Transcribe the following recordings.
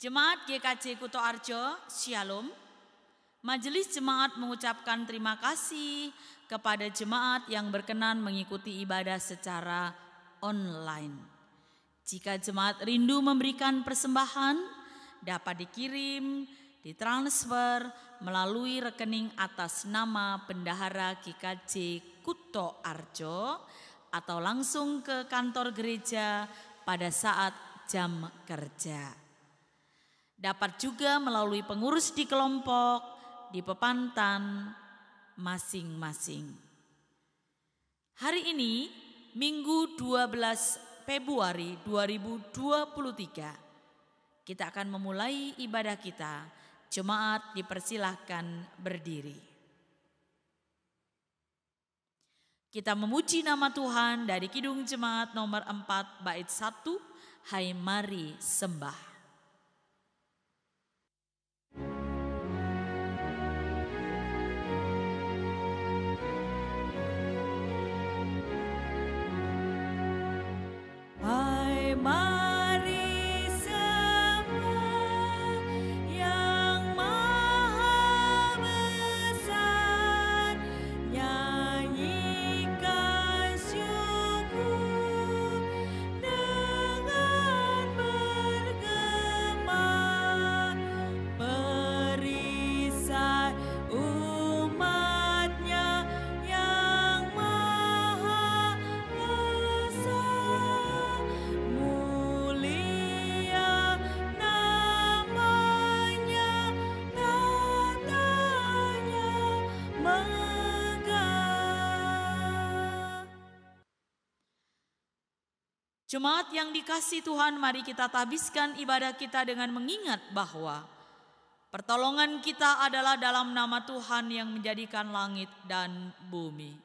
Jemaat GKJ Kuto Arjo, Shalom. Majelis Jemaat mengucapkan terima kasih kepada jemaat yang berkenan mengikuti ibadah secara online. Jika jemaat rindu memberikan persembahan, dapat dikirim, ditransfer melalui rekening atas nama Bendahara GKJ Kuto Arjo atau langsung ke kantor gereja pada saat jam kerja. Dapat juga melalui pengurus di kelompok, di pepantan masing-masing. Hari ini, Minggu 12 Februari 2023, kita akan memulai ibadah kita. Jemaat dipersilahkan berdiri. Kita memuji nama Tuhan dari Kidung Jemaat nomor 4 bait 1, Hai Mari Sembah. Hai mari sembah Yang Maha Besar, nyanyikan syukur dengan bergema, perisai umatnya yang Maha Esa, mulia namanya, natanya megah. Jemaat yang dikasihi Tuhan, mari kita tabiskan ibadah kita dengan mengingat bahwa pertolongan kita adalah dalam nama Tuhan yang menjadikan langit dan bumi.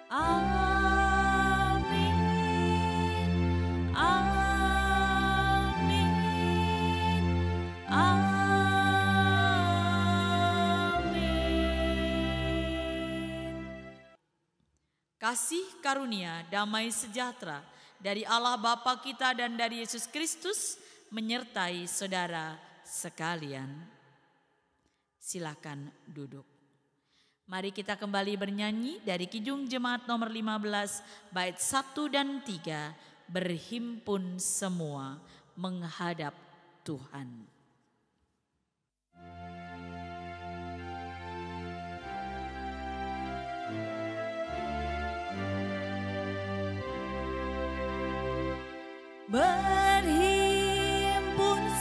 Amin, amin, amin. Kasih karunia, damai sejahtera dari Allah Bapa kita dan dari Yesus Kristus menyertai saudara sekalian. Silakan duduk. Mari kita kembali bernyanyi dari Kidung Jemaat nomor 15 bait 1 dan 3, berhimpun semua menghadap Tuhan. Berhimpun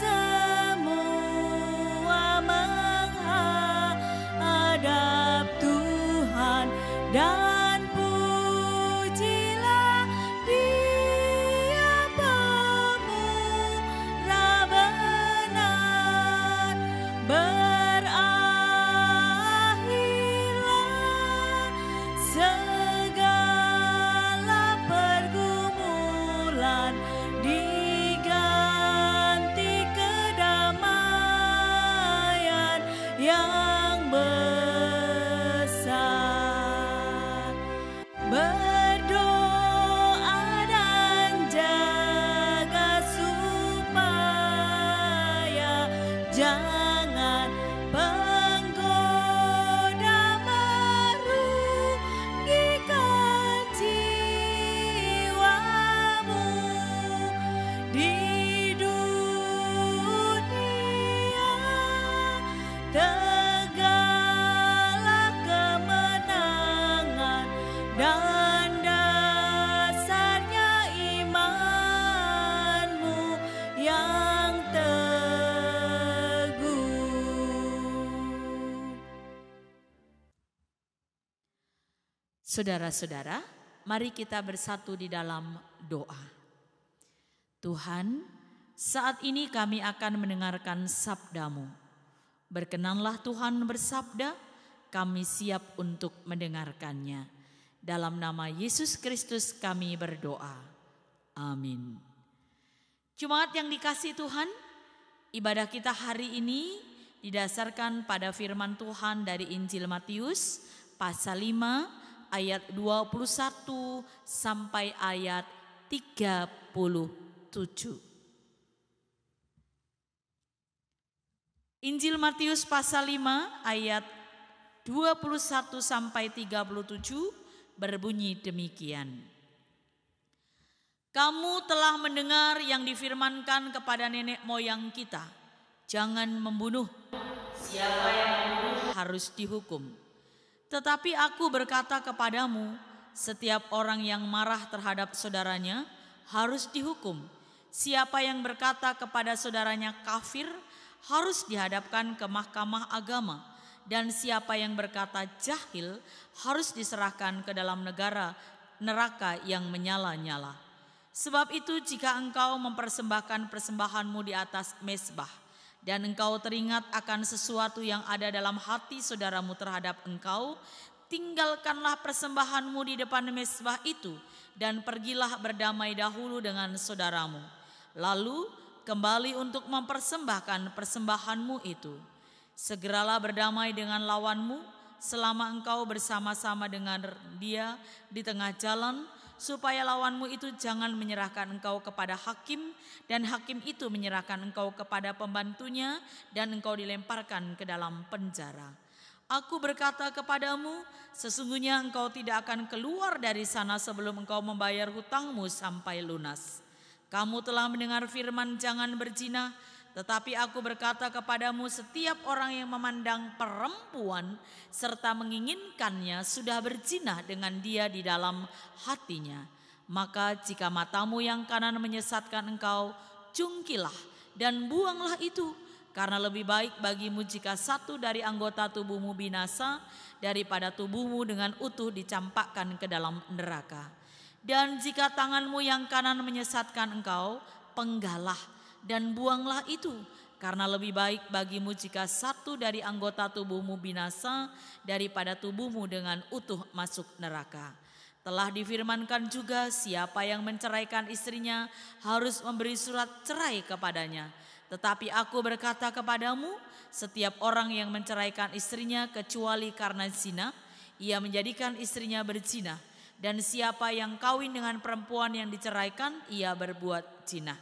semua menghadap Tuhan dan pujilah Dia pemurah benar. Berakhirlah segala pergumulan, diganti kedamaian yang besar. Berdoa dan jaga supaya jangan penggoda merugikan jiwamu di dunia. Tegaklah kemenangan dan dasarnya imanmu yang teguh. Saudara-saudara, mari kita bersatu di dalam doa. Tuhan, saat ini kami akan mendengarkan sabda-Mu. Berkenanlah Tuhan bersabda, kami siap untuk mendengarkannya. Dalam nama Yesus Kristus kami berdoa. Amin. Jemaat yang dikasihi Tuhan, ibadah kita hari ini didasarkan pada firman Tuhan dari Injil Matius pasal 5 ayat 21 sampai ayat 37. Injil Matius pasal 5 ayat 21 sampai 37 berbunyi demikian. Kamu telah mendengar yang difirmankan kepada nenek moyang kita, jangan membunuh. Siapa yang membunuh harus dihukum. Tetapi aku berkata kepadamu, setiap orang yang marah terhadap saudaranya harus dihukum. Siapa yang berkata kepada saudaranya kafir harus dihadapkan ke mahkamah agama. Dan siapa yang berkata jahil harus diserahkan ke dalam neraka yang menyala-nyala. Sebab itu jika engkau mempersembahkan persembahanmu di atas mezbah dan engkau teringat akan sesuatu yang ada dalam hati saudaramu terhadap engkau, tinggalkanlah persembahanmu di depan mezbah itu dan pergilah berdamai dahulu dengan saudaramu. Lalu kembali untuk mempersembahkan persembahanmu itu. Segeralah berdamai dengan lawanmu selama engkau bersama-sama dengan dia di tengah jalan, supaya lawanmu itu jangan menyerahkan engkau kepada hakim dan hakim itu menyerahkan engkau kepada pembantunya dan engkau dilemparkan ke dalam penjara. Aku berkata kepadamu, sesungguhnya engkau tidak akan keluar dari sana sebelum engkau membayar hutangmu sampai lunas. Kamu telah mendengar firman jangan berzina, tetapi aku berkata kepadamu, setiap orang yang memandang perempuan serta menginginkannya sudah berzina dengan dia di dalam hatinya. Maka jika matamu yang kanan menyesatkan engkau, cungkilah dan buanglah itu. Karena lebih baik bagimu jika satu dari anggota tubuhmu binasa daripada tubuhmu dengan utuh dicampakkan ke dalam neraka. Dan jika tanganmu yang kanan menyesatkan engkau, penggalah dan buanglah itu, karena lebih baik bagimu jika satu dari anggota tubuhmu binasa daripada tubuhmu dengan utuh masuk neraka. Telah difirmankan juga, siapa yang menceraikan istrinya harus memberi surat cerai kepadanya. Tetapi aku berkata kepadamu, setiap orang yang menceraikan istrinya kecuali karena zina, ia menjadikan istrinya berzina. Dan siapa yang kawin dengan perempuan yang diceraikan, ia berbuat zina.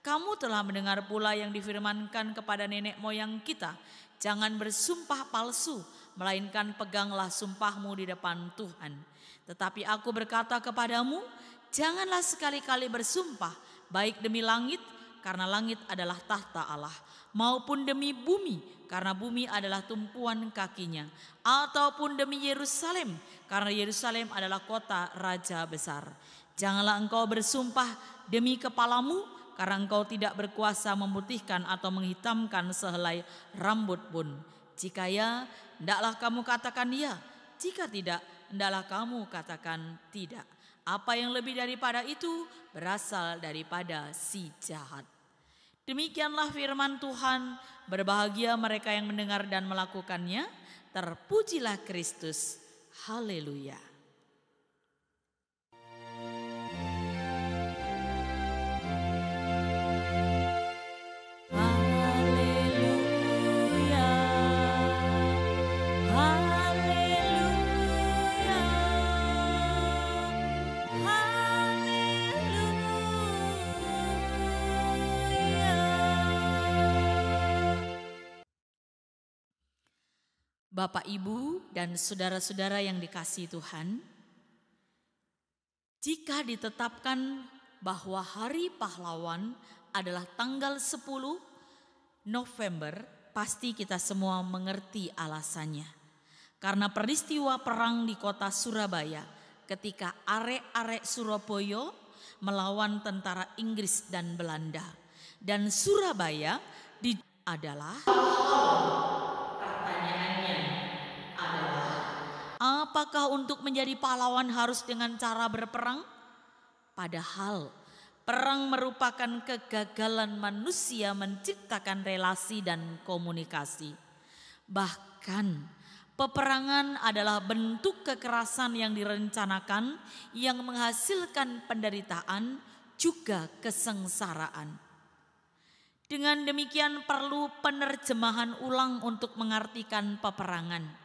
Kamu telah mendengar pula yang difirmankan kepada nenek moyang kita, jangan bersumpah palsu, melainkan peganglah sumpahmu di depan Tuhan. Tetapi aku berkata kepadamu, janganlah sekali-kali bersumpah, baik demi langit, karena langit adalah tahta Allah, maupun demi bumi, karena bumi adalah tumpuan kakinya, ataupun demi Yerusalem, karena Yerusalem adalah kota raja besar. Janganlah engkau bersumpah demi kepalamu, karena engkau tidak berkuasa memutihkan atau menghitamkan sehelai rambut pun. Jika ya, hendaklah kamu katakan ya. Jika tidak, hendaklah kamu katakan tidak. Apa yang lebih daripada itu berasal daripada si jahat. Demikianlah firman Tuhan. Berbahagia mereka yang mendengar dan melakukannya. Terpujilah Kristus. Haleluya. Bapak, Ibu, dan saudara-saudara yang dikasihi Tuhan, jika ditetapkan bahwa Hari Pahlawan adalah tanggal 10 November, pasti kita semua mengerti alasannya. Karena peristiwa perang di kota Surabaya ketika arek-arek Surabaya melawan tentara Inggris dan Belanda. Dan Surabaya adalah apakah untuk menjadi pahlawan harus dengan cara berperang? Padahal perang merupakan kegagalan manusia menciptakan relasi dan komunikasi. Bahkan peperangan adalah bentuk kekerasan yang direncanakan yang menghasilkan penderitaan juga kesengsaraan. Dengan demikian perlu penerjemahan ulang untuk mengartikan peperangan.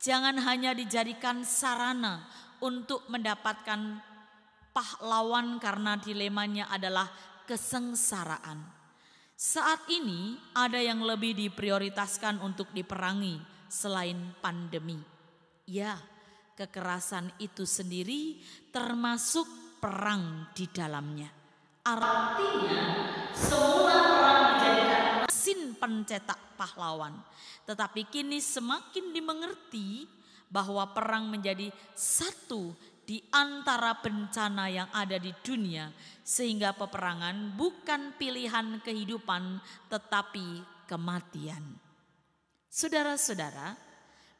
Jangan hanya dijadikan sarana untuk mendapatkan pahlawan karena dilemanya adalah kesengsaraan. Saat ini ada yang lebih diprioritaskan untuk diperangi selain pandemi. Ya, kekerasan itu sendiri termasuk perang di dalamnya. Artinya semula perang dijadikan mesin pencetak pahlawan. Tetapi kini semakin dimengerti bahwa perang menjadi satu di antara bencana yang ada di dunia, sehingga peperangan bukan pilihan kehidupan tetapi kematian. Saudara-saudara,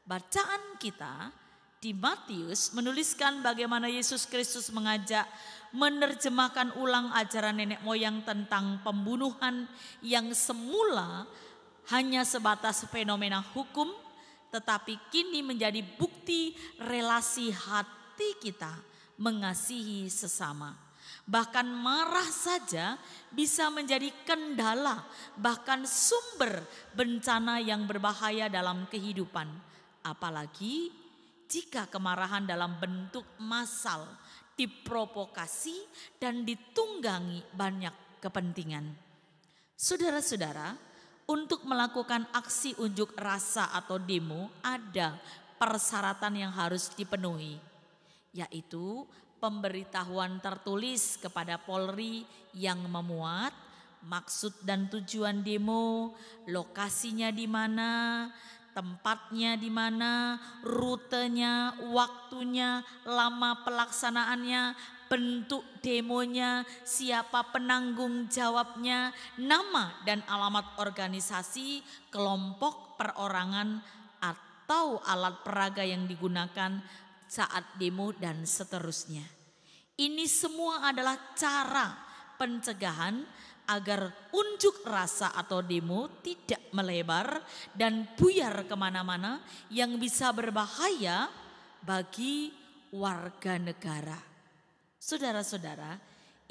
bacaan kita di Matius menuliskan bagaimana Yesus Kristus mengajak menerjemahkan ulang ajaran nenek moyang tentang pembunuhan yang semula hanya sebatas fenomena hukum, tetapi kini menjadi bukti relasi hati kita mengasihi sesama. Bahkan marah saja bisa menjadi kendala, bahkan sumber bencana yang berbahaya dalam kehidupan. Apalagi jika kemarahan dalam bentuk massal diprovokasi dan ditunggangi banyak kepentingan. Saudara-saudara, untuk melakukan aksi unjuk rasa atau demo ada persyaratan yang harus dipenuhi, yaitu pemberitahuan tertulis kepada Polri yang memuat maksud dan tujuan demo, lokasinya di mana, tempatnya di mana, rutenya, waktunya, lama pelaksanaannya, bentuk demonya, siapa penanggung jawabnya, nama dan alamat organisasi, kelompok, perorangan, atau alat peraga yang digunakan saat demo dan seterusnya. Ini semua adalah cara pencegahan agar unjuk rasa atau demo tidak melebar dan buyar kemana-mana yang bisa berbahaya bagi warga negara. Saudara-saudara,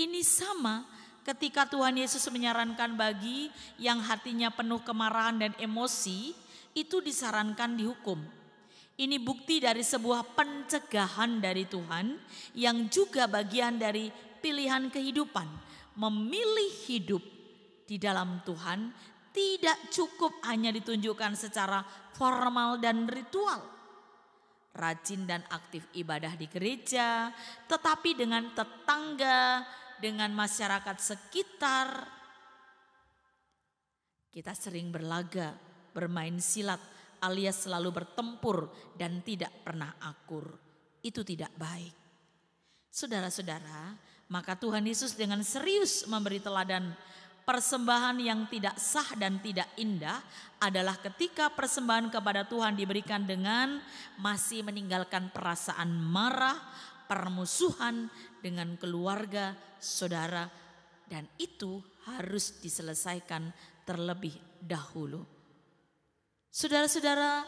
ini sama ketika Tuhan Yesus menyarankan bagi yang hatinya penuh kemarahan dan emosi, itu disarankan dihukum. Ini bukti dari sebuah pencegahan dari Tuhan yang juga bagian dari pilihan kehidupan. Memilih hidup di dalam Tuhan tidak cukup hanya ditunjukkan secara formal dan ritual. Rajin dan aktif ibadah di gereja, tetapi dengan tetangga, dengan masyarakat sekitar. Kita sering berlaga, bermain silat, alias selalu bertempur dan tidak pernah akur. Itu tidak baik. Saudara-saudara, maka Tuhan Yesus dengan serius memberi teladan. Persembahan yang tidak sah dan tidak indah adalah ketika persembahan kepada Tuhan diberikan dengan masih meninggalkan perasaan marah, permusuhan dengan keluarga, saudara, dan itu harus diselesaikan terlebih dahulu. Saudara-saudara,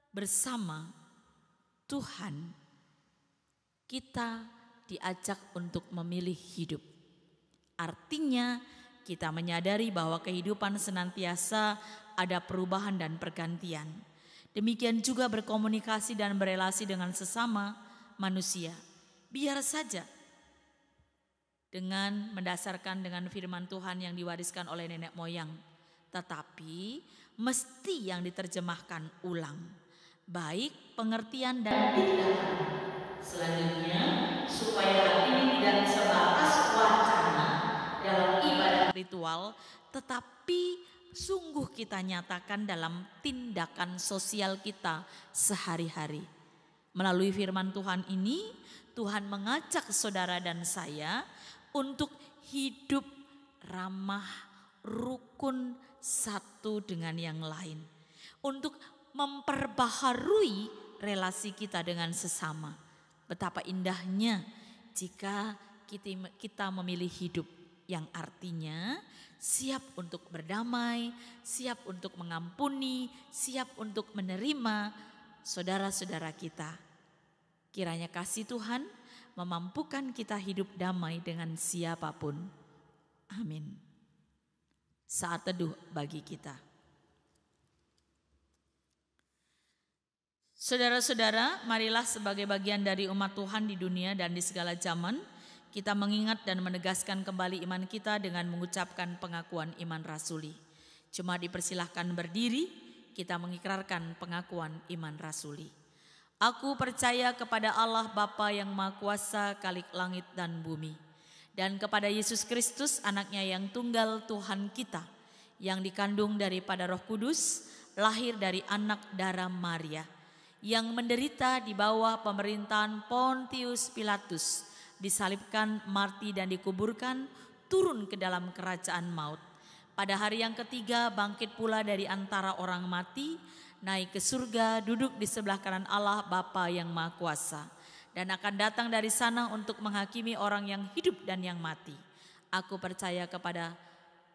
bersama Tuhan kita diajak untuk memilih hidup. Artinya kita menyadari bahwa kehidupan senantiasa ada perubahan dan pergantian. Demikian juga berkomunikasi dan berelasi dengan sesama manusia. Biar saja dengan mendasarkan dengan firman Tuhan yang diwariskan oleh nenek moyang. Tetapi mesti yang diterjemahkan ulang. Baik pengertian dan tindakan. Selanjutnya supaya hati ini tidak sebatas wacana dalam ibadah ritual, tetapi sungguh kita nyatakan dalam tindakan sosial kita sehari-hari. Melalui firman Tuhan ini, Tuhan mengajak saudara dan saya untuk hidup ramah, rukun satu dengan yang lain. Untuk memperbaharui relasi kita dengan sesama. Betapa indahnya jika kita memilih hidup yang artinya siap untuk berdamai, siap untuk mengampuni, siap untuk menerima saudara-saudara kita. Kiranya kasih Tuhan memampukan kita hidup damai dengan siapapun. Amin. Saat teduh bagi kita. Saudara-saudara, marilah sebagai bagian dari umat Tuhan di dunia dan di segala zaman, kita mengingat dan menegaskan kembali iman kita dengan mengucapkan pengakuan iman rasuli. Cuma dipersilahkan berdiri, kita mengikrarkan pengakuan iman rasuli. Aku percaya kepada Allah Bapa yang Maha Kuasa, Khalik langit dan bumi, dan kepada Yesus Kristus, anaknya yang tunggal Tuhan kita, yang dikandung daripada Roh Kudus, lahir dari anak darah Maria, yang menderita di bawah pemerintahan Pontius Pilatus, disalibkan, mati dan dikuburkan, turun ke dalam kerajaan maut. Pada hari yang ketiga bangkit pula dari antara orang mati, naik ke surga, duduk di sebelah kanan Allah Bapa yang Maha Kuasa, dan akan datang dari sana untuk menghakimi orang yang hidup dan yang mati. Aku percaya kepada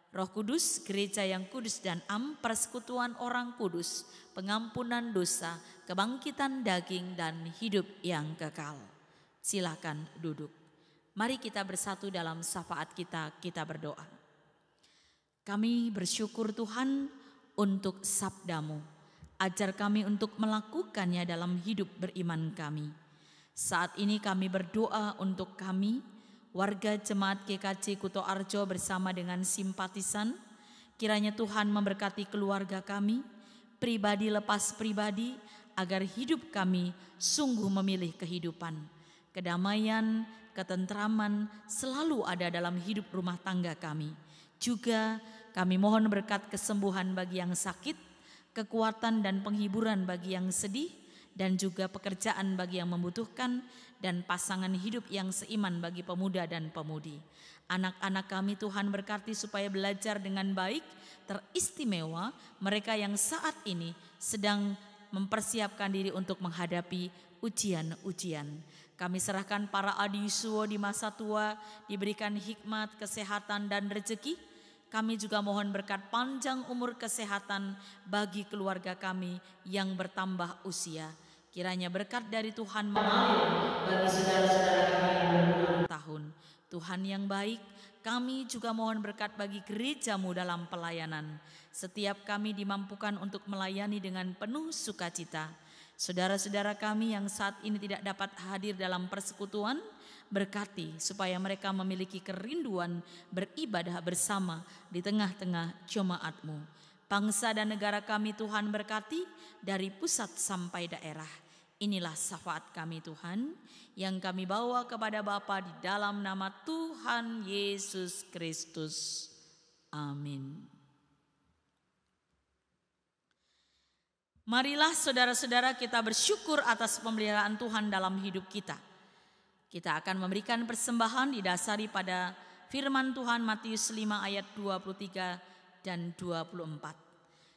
Roh Kudus, gereja yang kudus dan am, persekutuan orang kudus, pengampunan dosa, kebangkitan daging dan hidup yang kekal. Silakan duduk. Mari kita bersatu dalam syafaat kita berdoa. Kami bersyukur Tuhan untuk sabda-Mu. Ajar kami untuk melakukannya dalam hidup beriman kami. Saat ini kami berdoa untuk kami, warga Jemaat GKJ Kuto Arjo bersama dengan simpatisan. Kiranya Tuhan memberkati keluarga kami, pribadi lepas pribadi, agar hidup kami sungguh memilih kehidupan. Kedamaian, ketentraman selalu ada dalam hidup rumah tangga kami. Juga kami mohon berkat kesembuhan bagi yang sakit, kekuatan dan penghiburan bagi yang sedih, dan juga pekerjaan bagi yang membutuhkan, dan pasangan hidup yang seiman bagi pemuda dan pemudi. Anak-anak kami Tuhan berkati supaya belajar dengan baik, teristimewa mereka yang saat ini sedang mempersiapkan diri untuk menghadapi ujian-ujian. Kami serahkan para adiyusuwo di masa tua, diberikan hikmat, kesehatan dan rezeki. Kami juga mohon berkat panjang umur kesehatan bagi keluarga kami yang bertambah usia. Kiranya berkat dari Tuhan mengalir bagi saudara-saudara kami yang berulang tahun. Tuhan yang baik, kami juga mohon berkat bagi gereja-Mu dalam pelayanan. Setiap kami dimampukan untuk melayani dengan penuh sukacita. Saudara-saudara kami yang saat ini tidak dapat hadir dalam persekutuan, berkati supaya mereka memiliki kerinduan beribadah bersama di tengah-tengah jemaat-Mu. Bangsa dan negara kami Tuhan berkati dari pusat sampai daerah. Inilah syafaat kami Tuhan yang kami bawa kepada Bapa di dalam nama Tuhan Yesus Kristus. Amin. Marilah saudara-saudara kita bersyukur atas pemeliharaan Tuhan dalam hidup kita. Kita akan memberikan persembahan didasari pada firman Tuhan Matius 5 ayat 23 dan 24.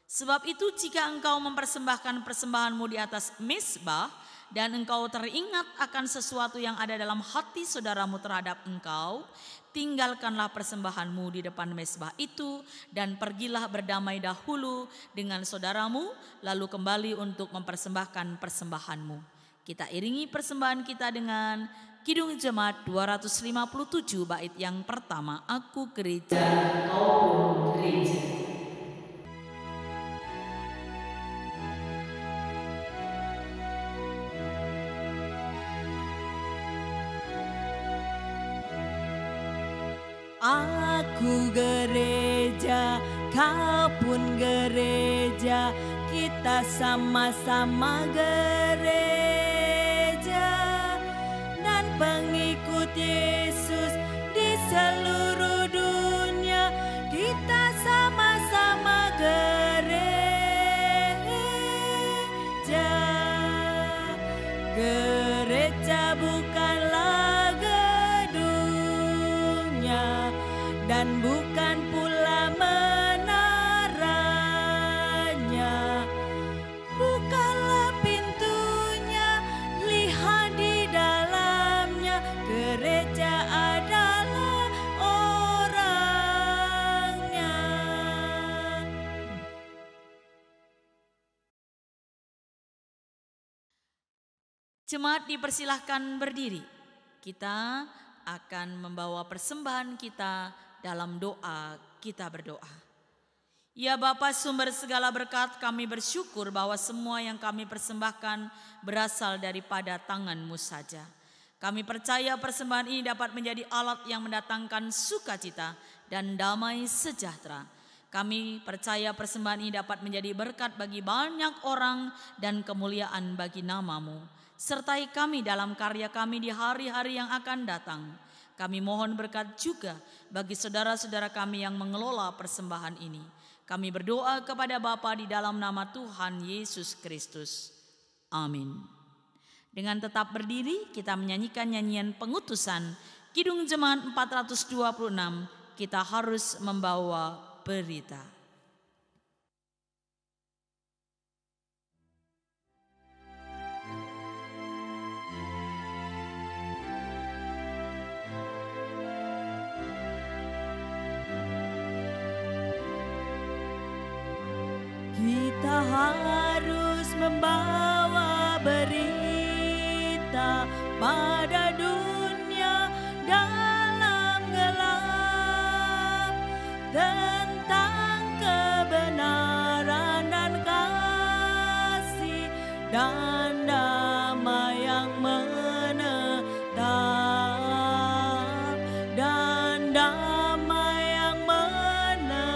Sebab itu jika engkau mempersembahkan persembahanmu di atas mezbah dan engkau teringat akan sesuatu yang ada dalam hati saudaramu terhadap engkau, tinggalkanlah persembahanmu di depan mezbah itu dan pergilah berdamai dahulu dengan saudaramu, lalu kembali untuk mempersembahkan persembahanmu. Kita iringi persembahan kita dengan Kidung Jemaat 257 bait yang pertama, Aku gereja, kau pun gereja. Aku gereja, kau pun gereja, kita sama-sama gereja, dan pengikut Yesus di seluruh dunia, kita sama-sama gereja. Gereja bukanlah gedungnya dan bukan pula menaranya, bukanlah pintunya, lihat di dalamnya, gereja adalah orangnya. Jemaat dipersilahkan berdiri. Kita akan membawa persembahan kita dalam doa, kita berdoa. Ya Bapa sumber segala berkat, kami bersyukur bahwa semua yang kami persembahkan berasal daripada tangan-Mu saja. Kami percaya persembahan ini dapat menjadi alat yang mendatangkan sukacita dan damai sejahtera. Kami percaya persembahan ini dapat menjadi berkat bagi banyak orang dan kemuliaan bagi nama-Mu. Sertai kami dalam karya kami di hari-hari yang akan datang. Kami mohon berkat juga bagi saudara-saudara kami yang mengelola persembahan ini. Kami berdoa kepada Bapa di dalam nama Tuhan Yesus Kristus. Amin. Dengan tetap berdiri, kita menyanyikan nyanyian pengutusan Kidung Jemaat 426, kita harus membawa berita. Kita harus membawa berita pada dunia dalam gelap tentang kebenaran dan kasih dan damai yang menetap dan damai yang menetap.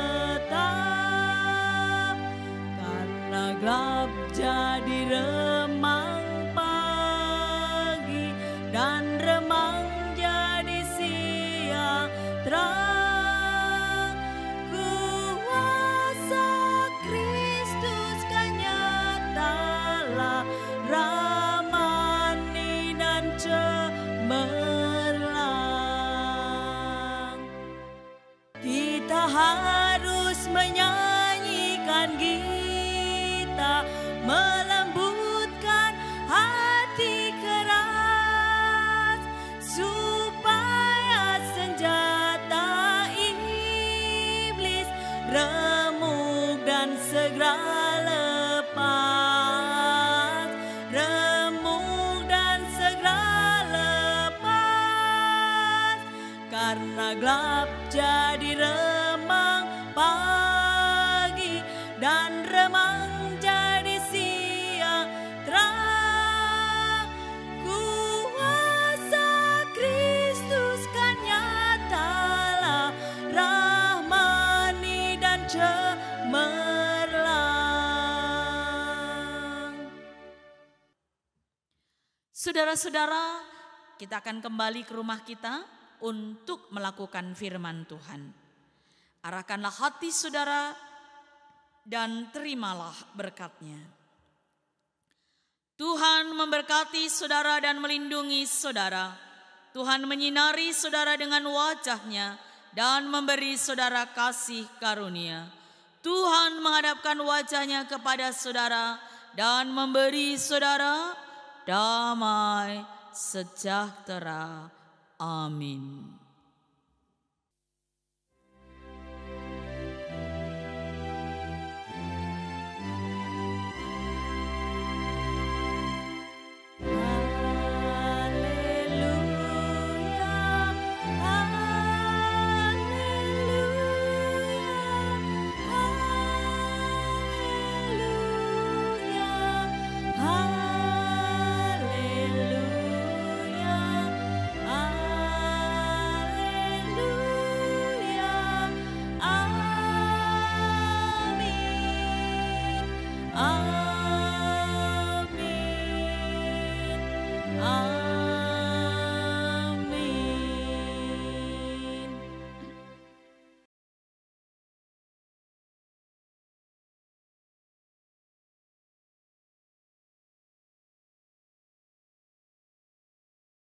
Gelap jadi remang pagi dan remang jadi siang terang. Kuasa Kristus kan nyatalah ramani dan cemerlang. Kita harus menyanyikan melembutkan hati keras supaya senjata iblis remuk dan segera lepas, remuk dan segera lepas, karena gelap jadi remang pagi dan remang jadi siang terang. Kuasa Kristus kan nyatalah rahmani dan cemerlang. Saudara-saudara, kita akan kembali ke rumah kita untuk melakukan firman Tuhan. Arahkanlah hati saudara dan terimalah berkat-Nya. Tuhan memberkati saudara dan melindungi saudara. Tuhan menyinari saudara dengan wajah-Nya dan memberi saudara kasih karunia. Tuhan menghadapkan wajah-Nya kepada saudara dan memberi saudara damai sejahtera. Amin.